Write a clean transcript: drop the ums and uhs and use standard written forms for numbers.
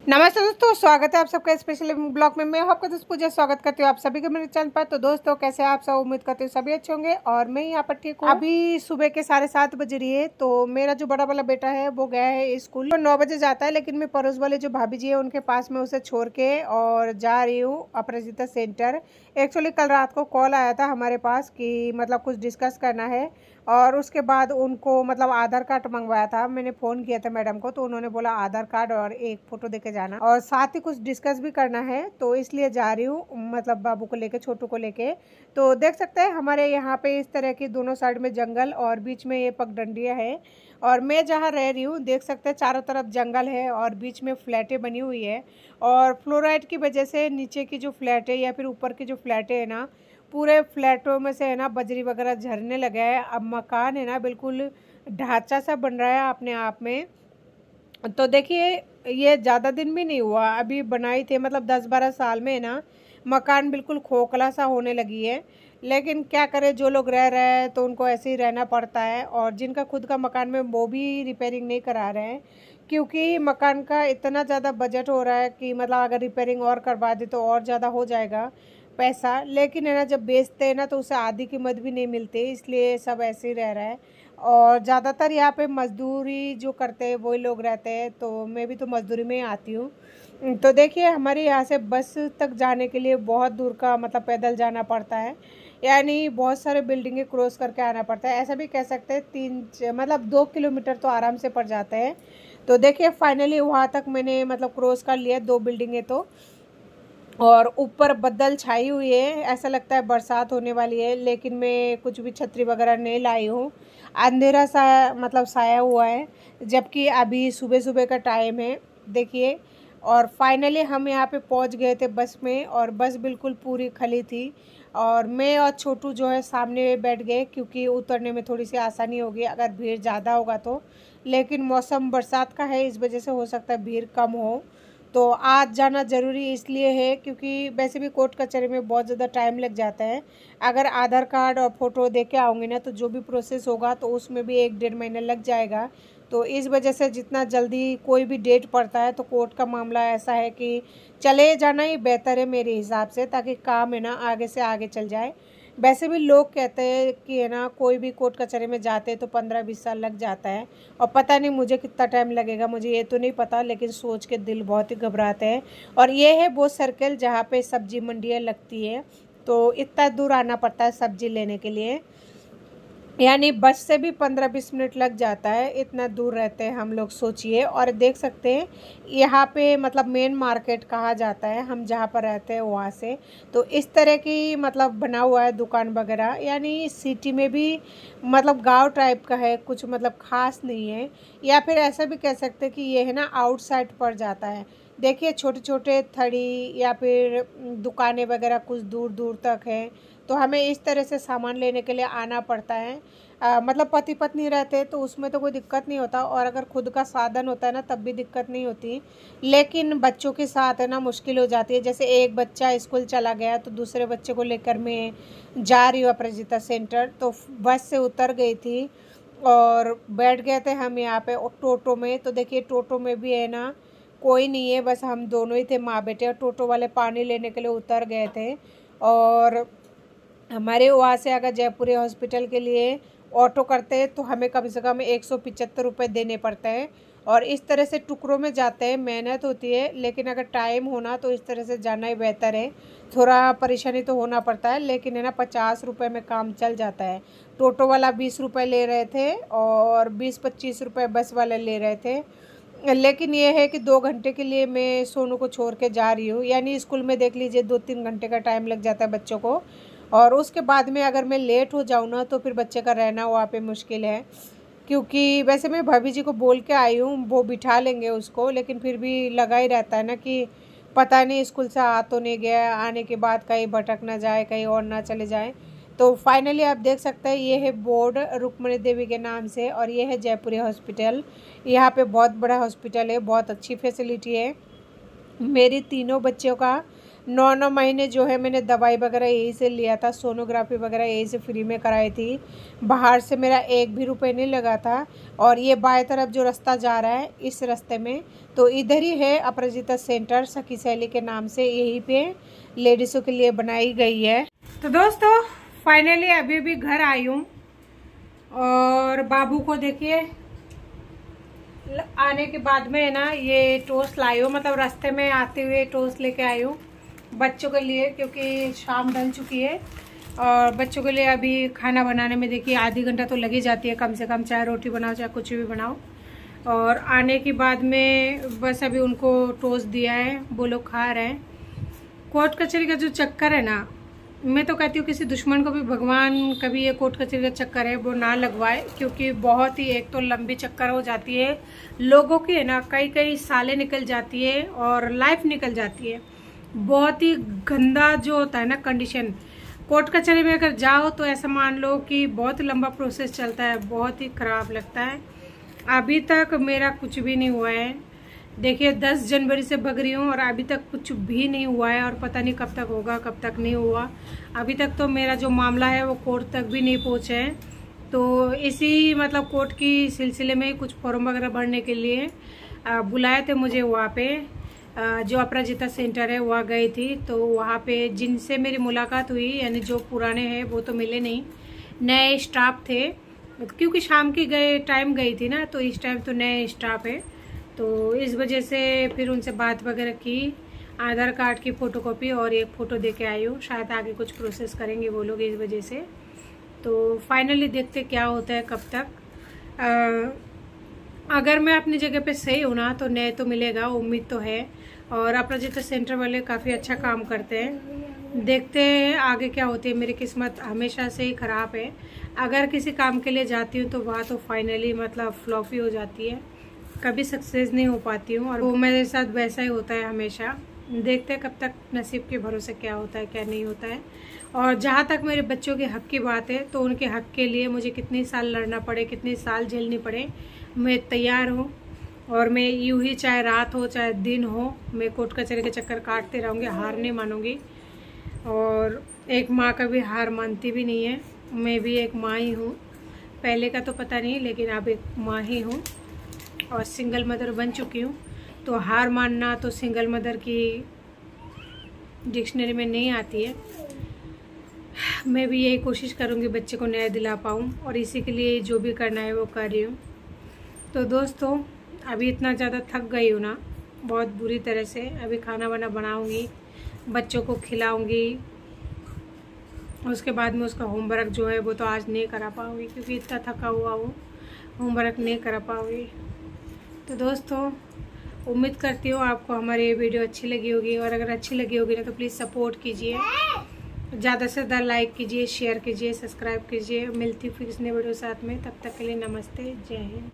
नमस्ते दोस्तों, स्वागत है आप सबका स्पेशल ब्लॉग में। मैं आपका दोस्त पूजा स्वागत करती हूँ आप सभी के मेरे चैनल पर। तो दोस्तों, कैसे आप सब? उम्मीद करती हूँ सभी अच्छे होंगे और मैं यहाँ पर ठीक हूँ। अभी सुबह के 7:30 बज रही है। तो मेरा जो बड़ा वाला बेटा है वो गया है स्कूल। तो 9 बजे जाता है, लेकिन मैं पड़ोस वाले जो भाभी जी है उनके पास में उसे छोड़ के और जा रही हूँ अपराजिता सेंटर। एक्चुअली कल रात को कॉल आया था हमारे पास कि मतलब कुछ डिस्कस करना है, और उसके बाद उनको मतलब आधार कार्ड मंगवाया था। मैंने फ़ोन किया था मैडम को, तो उन्होंने बोला आधार कार्ड और एक फ़ोटो देके जाना, और साथ ही कुछ डिस्कस भी करना है। तो इसलिए जा रही हूँ, मतलब बाबू को लेके, छोटू को लेके। तो देख सकते हैं हमारे यहाँ पे इस तरह की दोनों साइड में जंगल और बीच में ये पगडंडियाँ है। और मैं जहाँ रह रही हूँ देख सकते हैं चारों तरफ जंगल है और बीच में फ्लैटें बनी हुई है। और फ्लोराइड की वजह से नीचे की जो फ्लैट है या फिर ऊपर की जो फ्लैटें है ना, पूरे फ्लैटों में से है ना बजरी वगैरह झरने लगे हैं। अब मकान है ना बिल्कुल ढांचा सा बन रहा है अपने आप में। तो देखिए, ये ज़्यादा दिन भी नहीं हुआ, अभी बनाई थे, मतलब 10-12 साल में है ना मकान बिल्कुल खोखला सा होने लगी है। लेकिन क्या करें, जो लोग रह रहे हैं तो उनको ऐसे ही रहना पड़ता है। और जिनका खुद का मकान में वो भी रिपेयरिंग नहीं करा रहे हैं, क्योंकि मकान का इतना ज़्यादा बजट हो रहा है कि मतलब अगर रिपेयरिंग और करवा दे तो और ज़्यादा हो जाएगा पैसा। लेकिन है ना, जब बेचते हैं ना तो उसे आधी कीमत भी नहीं मिलती, इसलिए सब ऐसे ही रह रहा है। और ज़्यादातर यहाँ पे मज़दूरी जो करते हैं वही लोग रहते हैं, तो मैं भी तो मज़दूरी में ही आती हूँ। तो देखिए, हमारे यहाँ से बस तक जाने के लिए बहुत दूर का मतलब पैदल जाना पड़ता है, यानी बहुत सारे बिल्डिंगें क्रॉस करके आना पड़ता है। ऐसा भी कह सकते हैं मतलब 2 किलोमीटर तो आराम से पड़ जाते हैं। तो देखिए, फाइनली वहाँ तक मैंने मतलब क्रॉस कर लिया 2 बिल्डिंगें तो। और ऊपर बादल छाई हुई है, ऐसा लगता है बरसात होने वाली है, लेकिन मैं कुछ भी छतरी वगैरह नहीं लाई हूँ। अंधेरा सा मतलब साया हुआ है, जबकि अभी सुबह सुबह का टाइम है। देखिए, और फाइनली हम यहाँ पे पहुँच गए थे बस में, और बस बिल्कुल पूरी खाली थी। और मैं और छोटू जो है सामने बैठ गए, क्योंकि उतरने में थोड़ी सी आसानी होगी अगर भीड़ ज़्यादा होगा तो। लेकिन मौसम बरसात का है, इस वजह से हो सकता है भीड़ कम हो। तो आज जाना ज़रूरी इसलिए है क्योंकि वैसे भी कोर्ट कचहरी में बहुत ज़्यादा टाइम लग जाता है। अगर आधार कार्ड और फ़ोटो दे के आऊँगी ना, तो जो भी प्रोसेस होगा तो उसमें भी 1-1.5 महीने लग जाएगा। तो इस वजह से जितना जल्दी कोई भी डेट पड़ता है, तो कोर्ट का मामला ऐसा है कि चले जाना ही बेहतर है मेरे हिसाब से, ताकि काम है ना आगे से आगे चल जाए। वैसे भी लोग कहते हैं कि है ना, कोई भी कोर्ट कचहरी में जाते हैं तो 15-20 साल लग जाता है। और पता नहीं मुझे कितना टाइम लगेगा, मुझे ये तो नहीं पता, लेकिन सोच के दिल बहुत ही घबराते हैं। और ये है वो सर्कल जहाँ पे सब्जी मंडियाँ लगती है, तो इतना दूर आना पड़ता है सब्जी लेने के लिए, यानी बस से भी 15-20 मिनट लग जाता है, इतना दूर रहते हैं हम लोग, सोचिए। और देख सकते हैं यहाँ पे मतलब मेन मार्केट कहा जाता है हम जहाँ पर रहते हैं वहाँ से। तो इस तरह की मतलब बना हुआ है दुकान वगैरह, यानी सिटी में भी मतलब गांव टाइप का है, कुछ मतलब ख़ास नहीं है। या फिर ऐसा भी कह सकते हैं कि ये है ना आउटसाइड पड़ जाता है। देखिए, छोटे छोटे थड़ी या फिर दुकानें वगैरह कुछ दूर दूर तक हैं। तो हमें इस तरह से सामान लेने के लिए आना पड़ता है। मतलब पति पत्नी रहते तो उसमें तो कोई दिक्कत नहीं होता, और अगर खुद का साधन होता है ना तब भी दिक्कत नहीं होती। लेकिन बच्चों के साथ है ना मुश्किल हो जाती है। जैसे एक बच्चा स्कूल चला गया तो दूसरे बच्चे को लेकर मैं जा रही हूँ अपराजिता सेंटर। तो बस से उतर गई थी और बैठ गए थे हम यहाँ पे टोटो में। तो देखिए, टोटो में भी है ना कोई नहीं है, बस हम दोनों ही थे माँ बेटे। और टोटो वाले पानी लेने के लिए उतर गए थे। और हमारे वहाँ से अगर जयपुरी हॉस्पिटल के लिए ऑटो करते हैं तो हमें कम से कम 175 रुपये देने पड़ते हैं। और इस तरह से टुकड़ों में जाते हैं, मेहनत होती है, लेकिन अगर टाइम होना तो इस तरह से जाना ही बेहतर है। थोड़ा परेशानी तो होना पड़ता है, लेकिन है ना 50 रुपये में काम चल जाता है। टोटो वाला 20 रुपये ले रहे थे और 20-25 रुपये बस वाले ले रहे थे। लेकिन ये है कि 2 घंटे के लिए मैं सोनू को छोड़ के जा रही हूँ, यानी स्कूल में देख लीजिए 2-3 घंटे का टाइम लग जाता है बच्चों को। और उसके बाद में अगर मैं लेट हो जाऊँ ना तो फिर बच्चे का रहना वहाँ पे मुश्किल है। क्योंकि वैसे मैं भाभी जी को बोल के आई हूँ, वो बिठा लेंगे उसको, लेकिन फिर भी लगा ही रहता है ना कि पता नहीं स्कूल से आ तो नहीं गया, आने के बाद कहीं भटक ना जाए, कहीं और ना चले जाए। तो फाइनली आप देख सकते हैं ये है बोर्ड रुक्मणी देवी के नाम से, और ये है जयपुरी हॉस्पिटल। यहाँ पे बहुत बड़ा हॉस्पिटल है, बहुत अच्छी फैसिलिटी है। मेरी तीनों बच्चों का 9 महीने जो है मैंने दवाई वगैरह यहीं से लिया था, सोनोग्राफी वगैरह यहीं से फ्री में कराई थी। बाहर से मेरा 1 भी रुपये नहीं लगा था। और ये बाएं तरफ जो रास्ता जा रहा है, इस रास्ते में तो इधर ही है अपराजिता सेंटर, सखी सहेली के नाम से, यहीं पे लेडीज़ों के लिए बनाई गई है। तो दोस्तों फाइनली अभी भी घर आई हूँ और बाबू को देखिए आने के बाद में है ना ये टोस्ट लाई हूँ, मतलब रास्ते में आते हुए टोस्ट लेके आई हूँ बच्चों के लिए, क्योंकि शाम ढल चुकी है और बच्चों के लिए अभी खाना बनाने में देखिए आधी घंटा तो लगी जाती है कम से कम, चाहे रोटी बनाओ चाहे कुछ भी बनाओ। और आने के बाद में बस अभी उनको टोस्ट दिया है, वो लोग खा रहे हैं। कोर्ट कचहरी का जो चक्कर है ना, मैं तो कहती हूँ किसी दुश्मन को भी भगवान कभी ये कोर्ट कचहरी का चक्कर है वो ना लगवाए, क्योंकि बहुत ही एक तो लंबी चक्कर हो जाती है लोगों की, है ना, कई सालें निकल जाती है और लाइफ निकल जाती है। बहुत ही गंदा जो होता है ना कंडीशन, कोर्ट कचहरी में अगर जाओ तो ऐसा मान लो कि बहुत लंबा प्रोसेस चलता है, बहुत ही खराब लगता है। अभी तक मेरा कुछ भी नहीं हुआ है, देखिए 10 जनवरी से भग रही हूँ और अभी तक कुछ भी नहीं हुआ है और पता नहीं कब तक होगा कब तक नहीं हुआ। अभी तक तो मेरा जो मामला है वो कोर्ट तक भी नहीं पहुँचा है। तो इसी मतलब कोर्ट की सिलसिले में कुछ फॉर्म वगैरह भरने के लिए बुलाए थे मुझे वहाँ पे, जो अपराजिता सेंटर है वहाँ गई थी। तो वहाँ पे जिनसे मेरी मुलाकात हुई, यानी जो पुराने हैं वो तो मिले नहीं, नए स्टाफ थे, क्योंकि शाम की टाइम गई थी ना, तो इस टाइम तो नए स्टाफ है, तो इस वजह से फिर उनसे बात वगैरह की, आधार कार्ड की फ़ोटोकॉपी और एक फ़ोटो दे के आई हूँ। शायद आगे कुछ प्रोसेस करेंगे वो लोग इस वजह से। तो फाइनली देखते क्या होता है कब तक। अगर मैं अपनी जगह पे सही हूँ ना तो न्याय तो मिलेगा, उम्मीद तो है। और अपराजिता सेंटर वाले काफ़ी अच्छा काम करते हैं, देखते हैं आगे क्या होती है। मेरी किस्मत हमेशा से ही ख़राब है, अगर किसी काम के लिए जाती हूँ तो वहाँ तो फाइनली मतलब फ्लॉप ही हो जाती है, कभी सक्सेस नहीं हो पाती हूँ। और वो मेरे साथ वैसा ही होता है हमेशा। देखते हैं कब तक नसीब के भरोसे क्या होता है क्या नहीं होता है। और जहाँ तक मेरे बच्चों के हक की बात है, तो उनके हक के लिए मुझे कितनी साल लड़ना पड़े, कितनी साल झेलनी पड़े, मैं तैयार हूँ। और मैं यूं ही चाहे रात हो चाहे दिन हो, मैं कोर्ट कचहरी के चक्कर काटते रहूँगी, हार नहीं मानूंगी। और एक माँ कभी हार मानती भी नहीं है, मैं भी एक माँ ही हूँ, पहले का तो पता नहीं लेकिन अब एक माँ ही हूँ और सिंगल मदर बन चुकी हूँ। तो हार मानना तो सिंगल मदर की डिक्शनरी में नहीं आती है। मैं भी यही कोशिश करूँगी बच्चे को न्याय दिला पाऊँ, और इसी के लिए जो भी करना है वो कर रही हूँ। तो दोस्तों अभी इतना ज़्यादा थक गई हूँ ना, बहुत बुरी तरह से। अभी खाना वाना बनाऊँगी, बच्चों को खिलाऊँगी, उसके बाद में उसका होमवर्क जो है वो तो आज नहीं करा पाऊँगी, क्योंकि इतना थका हुआ हूँ, होमवर्क नहीं करा पाऊँगी। तो दोस्तों उम्मीद करती हूँ आपको हमारी ये वीडियो अच्छी लगी होगी, और अगर अच्छी लगी होगी ना तो प्लीज़ सपोर्ट कीजिए, ज़्यादा से ज़्यादा लाइक कीजिए, शेयर कीजिए, सब्सक्राइब कीजिए। मिलती हूँ फिर नए वीडियो साथ में, तब तक के लिए नमस्ते, जय हिंद।